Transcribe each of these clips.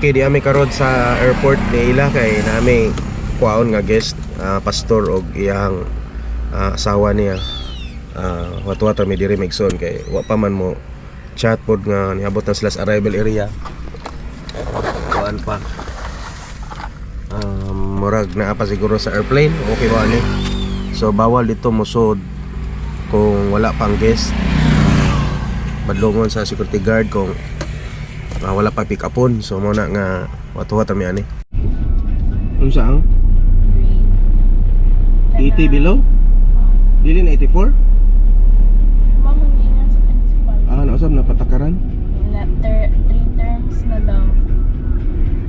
Okay, di kami karod sa airport ni ila kay nami kuwaon nga guest, pastor og iyang asawa niya. Wat-wat mi diri migson kay wa pa man mo chat pod nga niabot na sila sa arrival area. Kuan pa. Murag na pa siguro sa airplane. Okay ba ani? So bawal dito musod kung wala pang guest. Badlongon sa security guard kung wala pa pick upon. So muna nga watuwa tami ani. Unsa ang 80 below? Dili na 84? Mama niya sa principal. Nausap na patakaran? 3 terms na daw.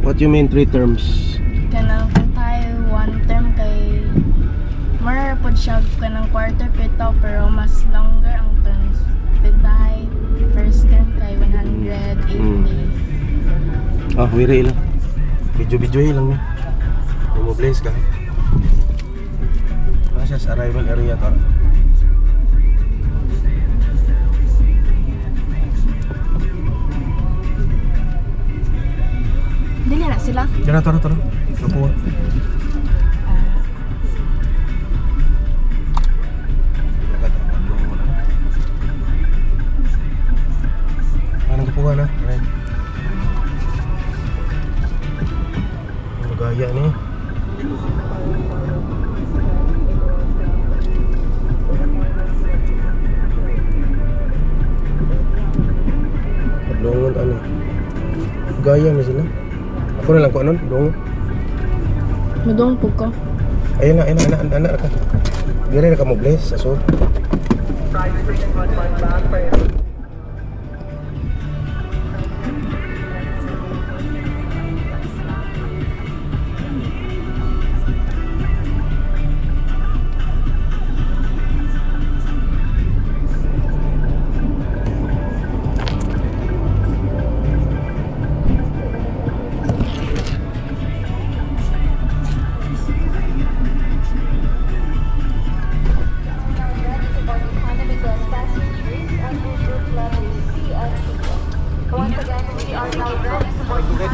What you mean 3 terms? Kanang kung tayo 1 term kay marapod siya kanang quarter pito pero mas longer ang terms. Pagbahay first term kay 108 days. Wiri lang. Video lang ni. Mo place ka. Nasa sa arrival area ka. Dili na sila. Tara. Nakuha. Anong kapuha na? Ano gaya ni? Padlongon ano? Gaya na sila. Ako na lang ko anon, dong. Madong po ko. Ayun na, anak ka. Dire na ka mo bless sa so.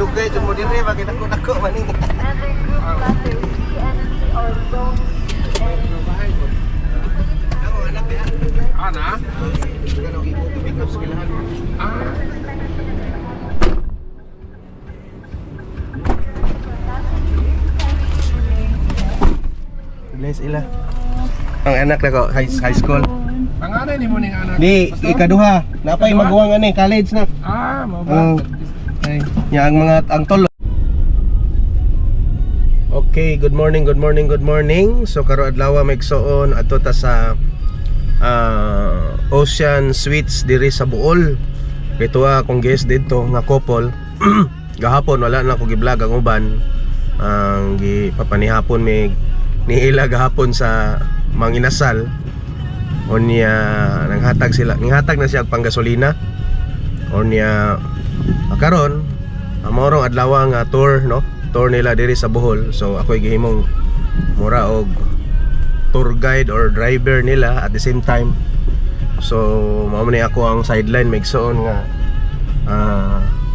Dugay jud mo dire bakit ako maning. Ana? Bless ila. Ang anak na ko high school. Pangalan ni mo ning anak? Di ikaduha, napay magawang ani college na. Mao ba? Ya ang tol. Okay, good morning. So karo adlaw maigsoon adto ta sa Ocean Suites diri sa Bohol. Ito akong guest dito nga couple. Gahapon wala na ko gi-vlog ang uban. Ang gipapanihapon ni ila gahapon sa manginasal. Onya nanghatag na siya og panggasolina. Onya karon amorong adlaw nga tour no, tour nila diri sa Bohol. So ako gihimong mura og tour guide or driver nila at the same time. So mao man ni ako ang sideline maigsoon nga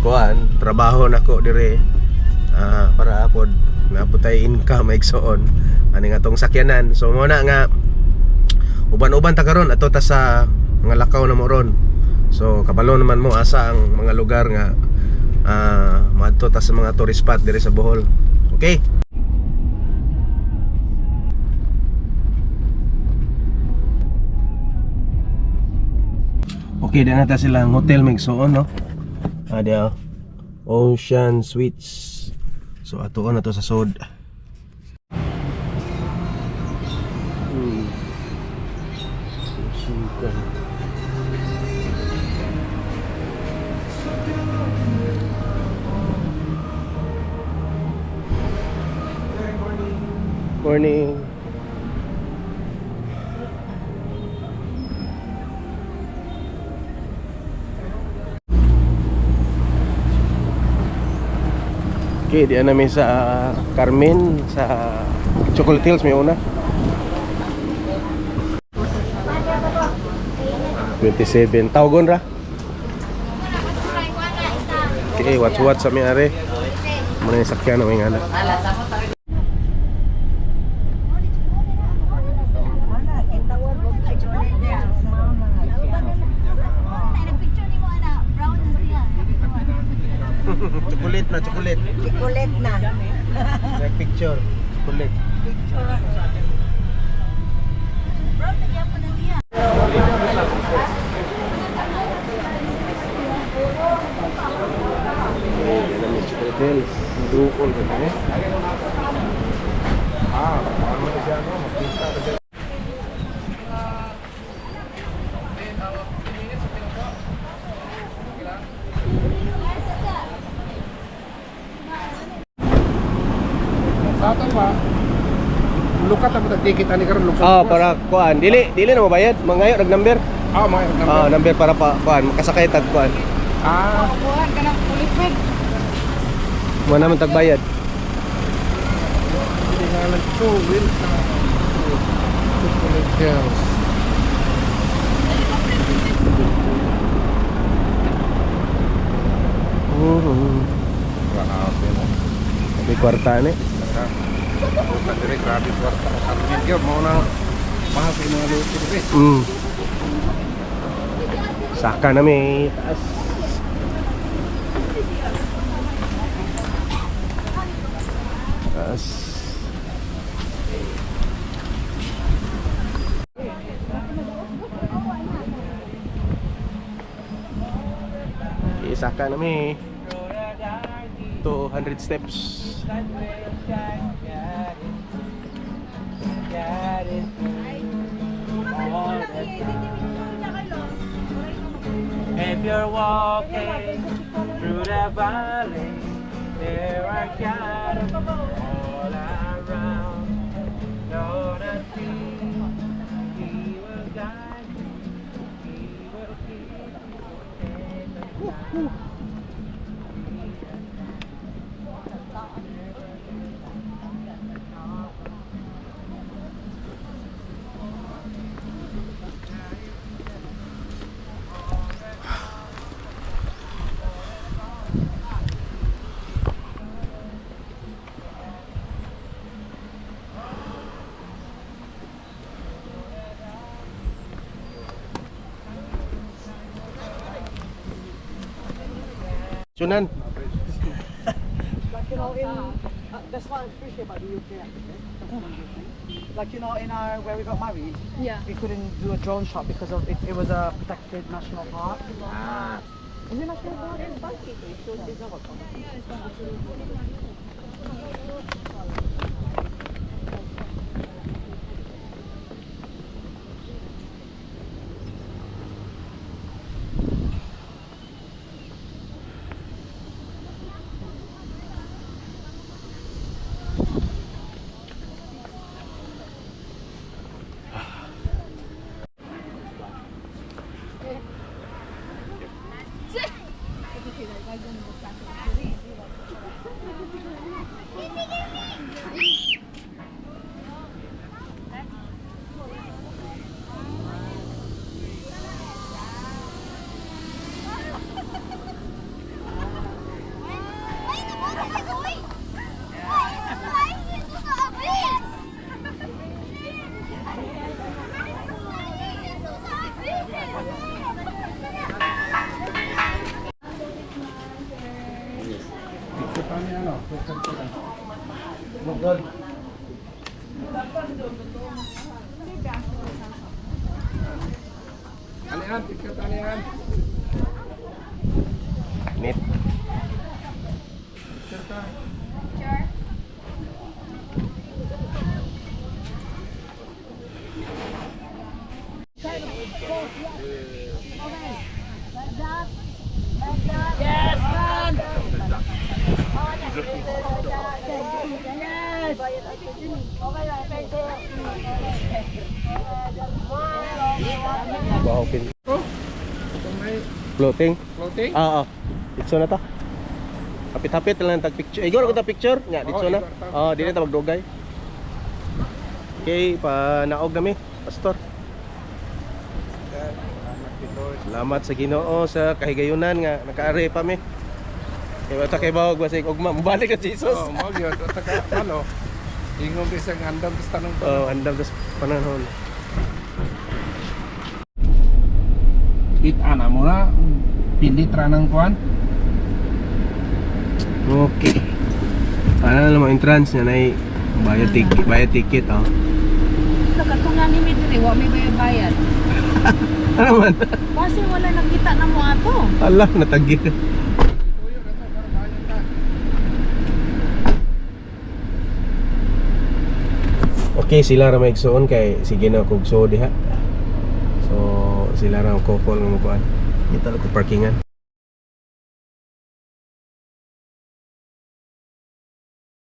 kuan trabaho nako diri para pod naputay income maigsoon ani nga tong sakyanan. So mo na nga uban-uban ta karon ato ta sa mga lakaw na mo ron. So kabalo naman mo asa ang mga lugar nga maadto ta sa mga tourist spot diri sa Bohol. Okay? Okay, dyan na ta silang hotel maigsoon no. Dia Ocean Suites. So atoon na to sa sod. Morning. Okay, di namin sa Carmen sa Chocolate Hills may una. 27. Tawgon ra. Okay, what's what sa may are. Muna yung sakyan ng ingana. Chocolate na, chocolate. Chocolate na. Like picture. Chocolate. Chocolate dukol ka na eh. Ano na siya, no? Magpinta ka siya. Sa ato ba? Lukat na mo ticket ani karon lukat. Para kuan. Dili na mabayad. Mangayo nag-number. Mga number. Number para pa kuan, makasakay tag kuan. Buwan ka ng kulipid. Mo naman tagbayad. Hindi nga lang so will. Chocolate girls. Grabe mo. May kwarta ni. Dire grabe kwarta ko karmin gyud mo na mahal sa mga luto dire. Saka na may taas. Taas. Okay, saka na may 200 steps. If you're walking through the valley, there are shadows all around. Know that He will guide you, He will keep you in the night. Sunan. Like, you know, that's what I appreciate about the UK actually. Like, you know, in our where we got married, Yeah. we couldn't do a drone shot because of it was a protected national park. Is it national park? Alian, tiket alian. Net. Bahokin. Itong may Floating. floating. Ditso na to. Hapit-hapit lang tag picture. Igor ko ta picture. Nya ditso na. Dili ta magdugay. Okay, pa naog nami, pastor. Salamat sa Ginoo sa kahigayunan nga nakaari pa mi. Kaya bata kay bawag basig ugma mabalik ka Jesus. Oh, mo gyud taka ano. Ingon bisang andam bis tanong. Oh, andam tas panahon. Kita na mo na pindit ra ng kuan. Okay. Ano na mo entrance niya na bayad ticket oh. Nakatungan ni Midri, wa may bayad. Ano man? Kasi wala nakita na mo ato. Allah natagid. Okay, sila ra maigsuon kay sige na kog so diha. So sila ra ang couple mo kuan. Kita ko parkingan.